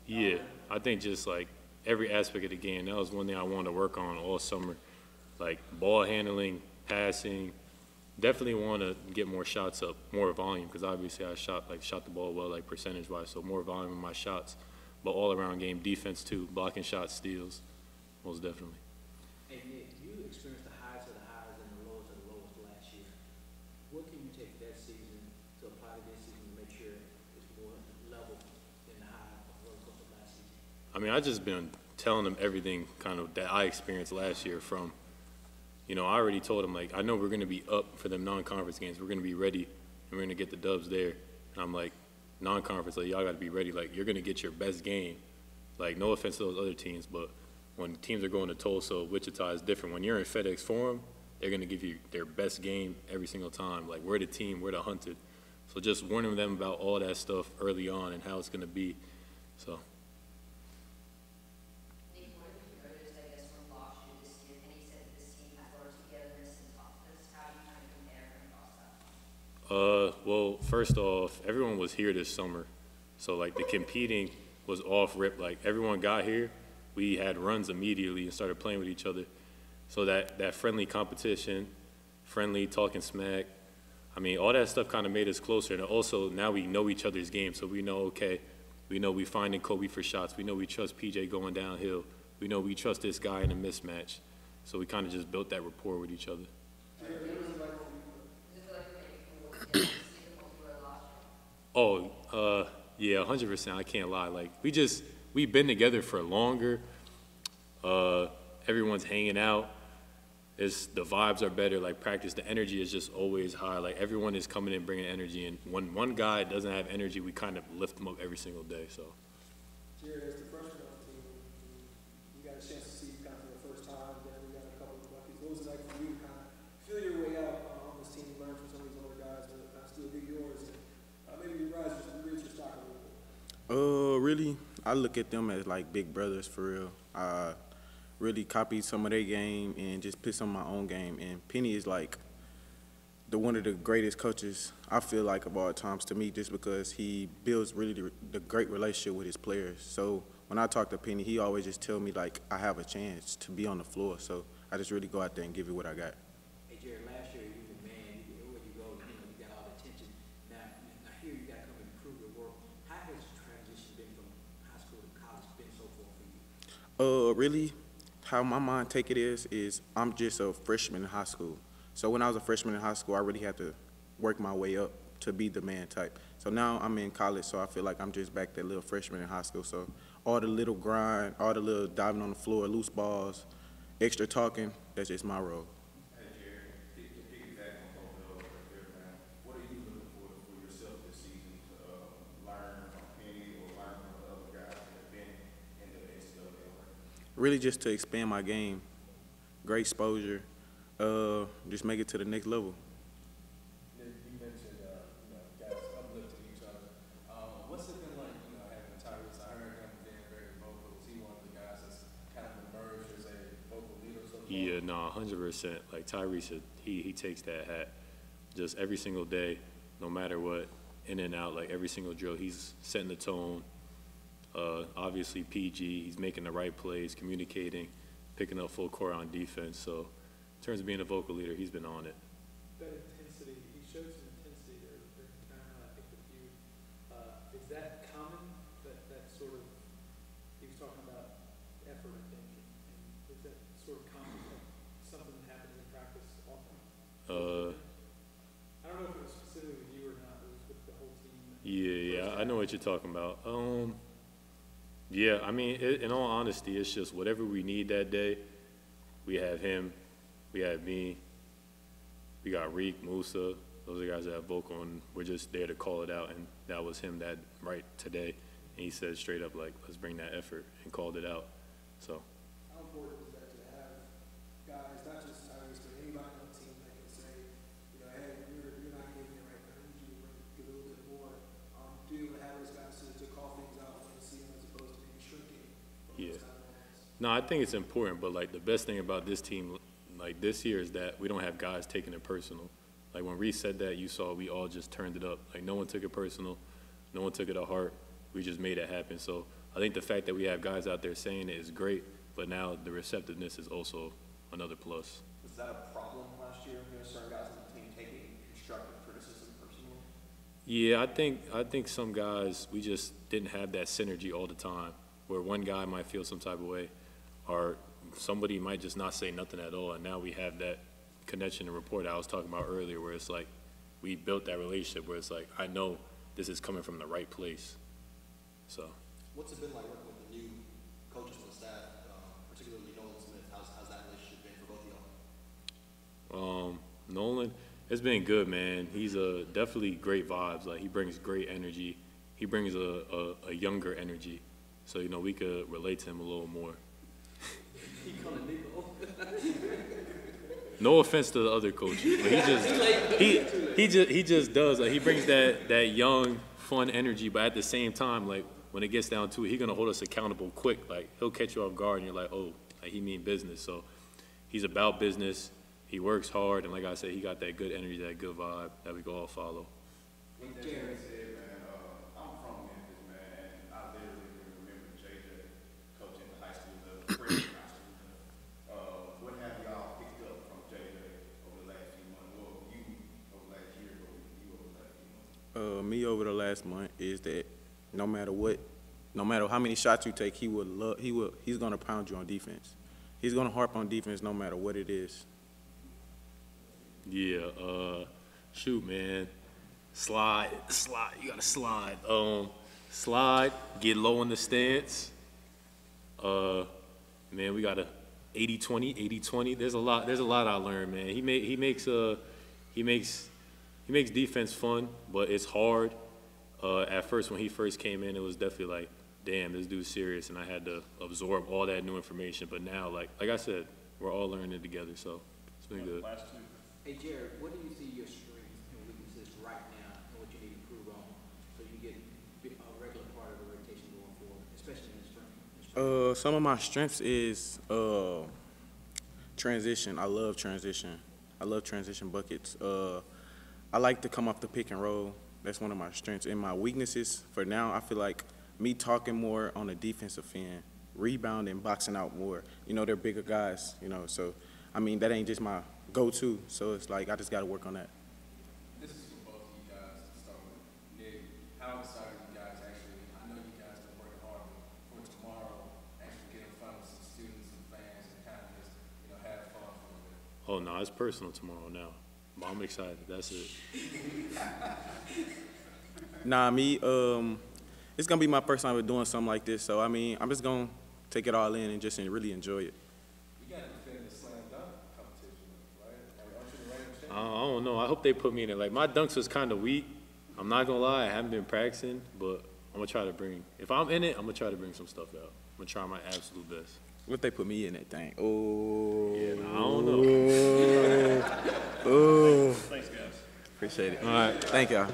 Yeah, I think just like every aspect of the game, that was one thing I wanted to work on all summer. Like ball handling, passing. Definitely want to get more shots up, more volume, because obviously I shot the ball well, like percentage wise, so more volume in my shots. But all around game defense too, blocking shots, steals, most definitely. Hey Nick, you experienced the highs of the highs and the lows of the lows last year. What can you take that season to apply to this season to make sure it's more level than the high of roller coaster of last season? I mean, I just been telling them everything kind of that I experienced last year from, I already told them, like, I know we're going to be up for them non-conference games. We're going to be ready, and we're going to get the dubs there. And I'm like, non-conference, like, y'all got to be ready. Like, you're going to get your best game. Like, no offense to those other teams, but when teams are going to Tulsa, Wichita is different. When you're in FedEx Forum, they're going to give you their best game every single time. Like, we're the team, we're the hunted. So just warning them about all that stuff early on and how it's going to be. So. Well, first off, everyone was here this summer, so like the competing was off rip. Like everyone got here, we had runs immediately and started playing with each other. So that friendly competition, friendly talking smack, I mean, all that stuff kind of made us closer. And also now we know each other's game, so we know, okay, we know we finding Kobe for shots. We know we trust PJ going downhill. We know we trust this guy in a mismatch. So we kind of just built that rapport with each other. Oh, yeah, 100%. I can't lie. Like we've been together for longer. Everyone's hanging out. The vibes are better. Like practice, the energy is just always high. Like everyone is coming in bringing energy, and when one guy doesn't have energy, we kind of lift him up every single day. So. Jared, as the freshman on the team, we got a chance to see you kind of for the first time. Then we got a couple of buckets. What was it like for you to kind of feel your way out on this team, learn from some of these older guys, but still get yours? And maybe you raise your stock a little bit. Really, I look at them as like big brothers for real. I really copied some of their game and just put some of my own game. And Penny is like one of the greatest coaches I feel like of all times to me, just because he builds really the great relationship with his players. So when I talk to Penny, he always just tell me like I have a chance to be on the floor. So I just really go out there and give it what I got. Hey Jared, last year you were the man. Everywhere you go, you got all the attention. Now here you got to come and prove your work. How has the transition been from high school to college been so far for you? Really, how my mind take it is I'm just a freshman in high school. So when I was a freshman in high school, I really had to work my way up to be the man type. So now I'm in college, so I feel like I'm just back that little freshman in high school. So all the little grind, all the little diving on the floor, loose balls, extra talking, that's just my role. Hey Jared, to piggyback on both of those right there, man, what are you looking for yourself this season to learn from Penny or learn from the other guys that have been in the NCAA? Really just to expand my game, great exposure, just make it to the next level. You mentioned, guys uplifting each other. What's it been like, having Tyrese? I heard him being very vocal. Is he one of the guys that's kind of emerged as a vocal leader so far? Yeah, no, 100%. Like Tyrese, he takes that hat just every single day, no matter what, in and out, like every single drill. He's setting the tone. Obviously, PG, he's making the right plays, communicating, picking up full court on defense. So in terms of being a vocal leader, he's been on it. That intensity, he showed some intensity there during the time, I think, with you. Is that common, that sort of, he was talking about effort, I think, and is that sort of common, like something that happens in practice often? I don't know if it was specifically with you or not, it was with the whole team. Yeah, I know what you're talking about. Yeah, I mean, in all honesty, it's just whatever we need that day. We have him, we have me, we got Reek, Musa. Those are guys that have vocal, and we're just there to call it out. And that was him that right today. And he said straight up, like, let's bring that effort, and called it out. So. How important is that to have guys, not just Tyrese, but anybody on the team that can say, hey, you're not giving it right now. I need you to give a little bit more. Do you have those guys to call things out when you see them as opposed to being shrinking? Yeah. No, I think it's important, but like the best thing about this team, like this year, is that we don't have guys taking it personal. Like when Reese said that, you saw we all just turned it up. Like no one took it personal, no one took it to heart. we just made it happen. So I think the fact that we have guys out there saying it is great, but now the receptiveness is also another plus. Was that a problem last year? You know, certain guys on the team taking constructive criticism personally? Yeah, I think some guys, we just didn't have that synergy all the time, where one guy might feel some type of way, or somebody might just not say nothing at all, and now we have that connection and rapport that I was talking about earlier, where it's like we built that relationship where it's like, I know this is coming from the right place. So. What's it been like working with the new coaches on the staff, particularly Nolan Smith? How's that relationship been for both of y'all? Nolan, it's been good, man. He's definitely great vibes. Like, he brings great energy. He brings a younger energy. So, you know, we could relate to him a little more. He calling me old. No offense to the other coaches, but he just does. Like, he brings that young, fun energy, but at the same time, like, when it gets down to it, he's gonna hold us accountable quick. Like, he'll catch you off guard, and you're like, oh, like, he mean business. So he's about business. He works hard, and like I said, he got that good energy, that good vibe that we can all follow. With that being said, man, I'm from Memphis, man, and I literally remember JJ coaching the high school level, freshman high school level. What have y'all picked up from JJ over the last few months? Well, you over the last year, but you over the last few months? Me over the last month is that no matter what, no matter how many shots you take, he's gonna pound you on defense. He's gonna harp on defense no matter what it is. Yeah, shoot, man. Slide, you gotta slide. Slide, get low in the stance. Man, we got a 80-20. There's a lot I learned, man. He makes defense fun, but it's hard. At first, when he first came in, it was definitely like, damn, this dude's serious, and I had to absorb all that new information. But now, like I said, we're all learning together, so it's been good. Hey, Jared, what do you see your strengths and weaknesses right now and what you need to improve on so you get a regular part of the rotation going forward, especially in the strength? Some of my strengths is transition. I love transition. I love transition buckets. I like to come off the pick and roll. That's one of my strengths. And my weaknesses for now, I feel like me talking more on the defensive end, rebounding, boxing out more. You know, they're bigger guys, you know, so, I mean, that ain't just my go-to. So it's like I just got to work on that. This is for both of you guys to start with. Nick, how excited you guys actually, I know you guys been working hard for tomorrow, actually get in front of some students and fans and kind of just, you know, have fun for a bit. Oh, no, it's personal tomorrow now. But I'm excited. That's it. Nah, me, it's going to be my first time with doing something like this. So, I mean, I'm just going to take it all in and just really enjoy it. You got to defend the slam dunk competition, right? Aren't you the reigning champion? I don't know. I hope they put me in it. Like, my dunks was kind of weak. I'm not going to lie. I haven't been practicing, but I'm going to try to bring – if I'm in it, I'm going to try to bring some stuff out. I'm going to try my absolute best. What if they put me in that thing? Oh. Yeah, I don't know. Oh. Thanks, guys. Appreciate it. All right. Thank y'all.